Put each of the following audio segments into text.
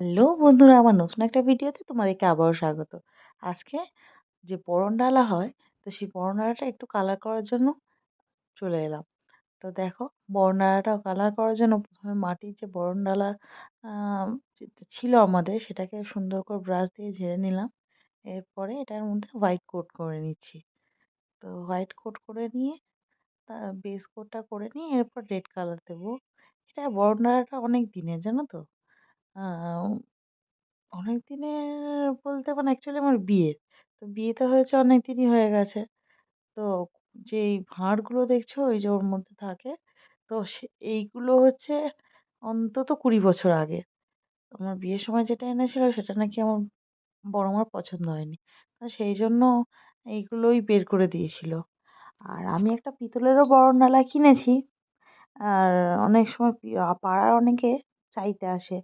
Hello বন্ধুরা, আমার নতুন একটা ভিডিওতে তোমাদেরকে আবারও স্বাগত। আজকে যে বরণ ডালা হয়, তো সেই বরণ ডালাটা একটু কালার করার জন্য চলে এলাম। তো দেখো, বরণ ডালাটা কালার করার জন্য প্রথমে মাটির যে বরণ ডালা যেটা ছিল আমাদের, সেটাকে সুন্দর করে ব্রাশ দিয়ে ঝেড়ে নিলাম। এরপরে এটার মধ্যে হোয়াইট কোট করে নিচ্ছি। তো হোয়াইট কোট করে নিয়ে বেস কোটটা করে নিয়ে এরপর রেড কালার দেবো। এটা বরণ ডালাটা অনেক দিনের, জানো তো। আহ অনেকদিনের বলতে মানে অ্যাকচুয়ালি আমার বিয়ের। তো বিয়েতে হয়েছে অনেকদিনই হয়ে গেছে। তো যেই ভাঁড়গুলো দেখছো ওই যে ওর মধ্যে থাকে, তো এইগুলো হচ্ছে অন্তত ২০ বছর আগে। আমার বিয়ের সময় যেটা এনেছিল সেটা নাকি আমার বড় মার পছন্দ হয়নি। তো সেই জন্য এইগুলোই বের করে দিয়েছিল। আর আমি একটা পিতলেরও বরণডালা কিনেছি। আর অনেক সময় পাড়ার অনেকে চাইতে আসে,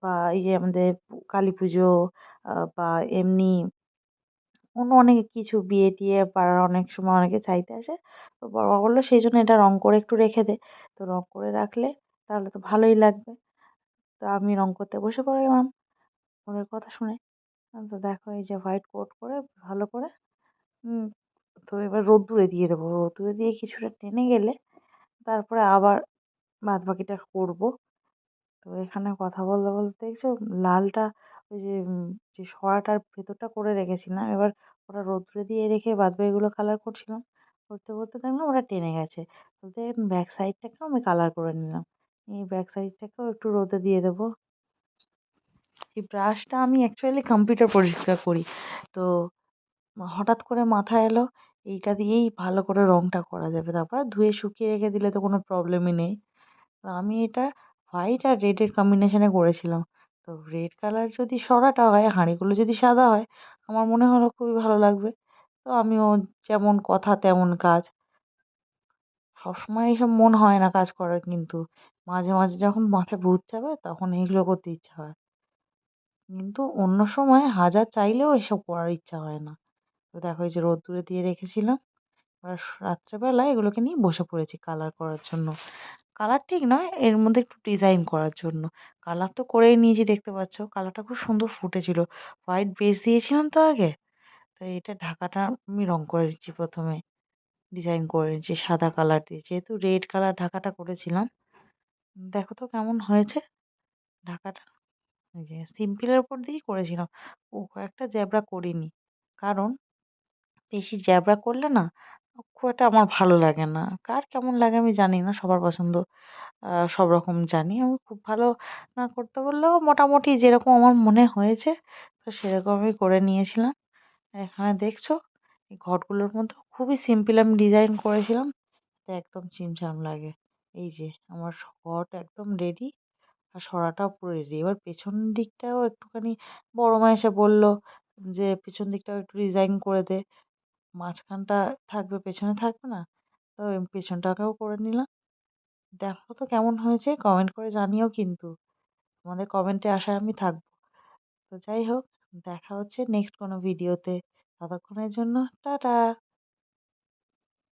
বা এই যে আমাদের কালীপুজো বা এমনি অন্য অনেক কিছু বিয়ে-টিয়ে পাড়ার অনেক সময় অনেকে চাইতে আসে। তো বড় মা বলল সেইজন্য এটা রং করে একটু রেখে দে। তো রং করে রাখলে তাহলে তো ভালোই লাগবে। তো আমি রং করতে বসে পড়লাম ওদের কথা শুনে। তো দেখো এই যে হোয়াইট কোট করে ভালো করে উম তো এবার রোদ্দুরে দিয়ে দেবো। রোদ্দুরে দিয়ে কিছুটা টেনে গেলে তারপরে আবার বাদবাকিটা করব। তো এখানে কথা বলতে, বলতে দেখছো লালটা ওই যে যে সরাটার ভেতরটা করে রেখেছিলাম। এবার ওটা রৌদ্রে দিয়ে রেখে বাদবাকিগুলো কালার করছিলাম। করতে, করতে দেখলাম ওটা টেনে গেছে। বলতে ব্যাক সাইডটাকেও আমি কালার করে নিলাম। এই ব্যাক সাইডটাকেও একটু রোদে দিয়ে দেবো। এই ব্রাশটা আমি অ্যাকচুয়ালি কম্পিউটার পরিষ্কার করি। তো হঠাৎ করে মাথায় এলো এইটা দিয়েই ভালো করে রংটা করা যাবে। তারপর ধুয়ে শুকিয়ে রেখে দিলে তো কোনো প্রবলেমই নেই। তো আমি এটা হোয়াইট আর রেডের কম্বিনেশনে করেছিলাম। তো রেড কালার যদি সরাটা হয়, হাঁড়িগুলো যদি সাদা হয়, আমার মনে হলো খুবই ভালো লাগবে। তো আমিও যেমন কথা তেমন কাজ। সবসময় এইসব মন হয় না কাজ করার, কিন্তু মাঝে, মাঝে যখন মাথায় ভূত চাপে তখন এইগুলো করতে ইচ্ছা হয়। কিন্তু অন্য সময় হাজার চাইলেও এসব করার ইচ্ছা হয় না। তো দেখো এই যে রোদ্দুরে দিয়ে রেখেছিলাম। এবার রাত্রেবেলা এগুলোকে নিয়ে বসে পড়েছি কালার করার জন্য। কালার ঠিক নয়, এর মধ্যে একটু ডিজাইন করার জন্য। কালার তো করেই নিয়েছি, দেখতে পাচ্ছ। কালারটা খুব সুন্দর ফুটেছিল। হোয়াইট বেস দিয়েছিলাম তো আগে। তো এটা ঢাকাটা আমি রং করে নিচ্ছি প্রথমে। ডিজাইন করে নিচ্ছি সাদা কালার দিয়ে। যেহেতু রেড কালার ঢাকাটা করেছিলাম। দেখো তো কেমন হয়েছে ঢাকাটা। এই যে সিম্পলের উপর দিয়েই করেছিলাম। কয়েকটা জ্যাবরা করিনি। কারণ বেশি জ্যাবরা করলে না খুব একটা আমার ভালো লাগে না। কার কেমন লাগে আমি জানি না, সবার পছন্দ সব রকম জানি। আমি খুব ভালো না করতে বললেও মোটামুটি যেরকম আমার মনে হয়েছে, তো সেরকম আমি করে নিয়েছিলাম। এখানে দেখছো এই ঘটগুলোর মধ্যে খুবই সিম্পল আমি ডিজাইন করেছিলাম, তো একদম ছিমছাম লাগে। এই যে আমার ঘট একদম রেডি, আর সরাটাও পুরো রেডি। এবার পেছন দিকটাও একটুখানি বড় মা এসে বলল যে, "পেছন দিকটাও একটু ডিজাইন করে দে। মাঝখানটা থাকবে, পেছনে থাকবে না।" তো পেছনটাকেও করে নিলাম। দেখো তো কেমন হয়েছে? কমেন্ট করে জানিও কিন্তু। তোমাদের কমেন্টের আশায় আমি থাকবো। তো যাই হোক, দেখা হচ্ছে নেক্সট কোনো ভিডিওতে। ততক্ষণের জন্য টাটা।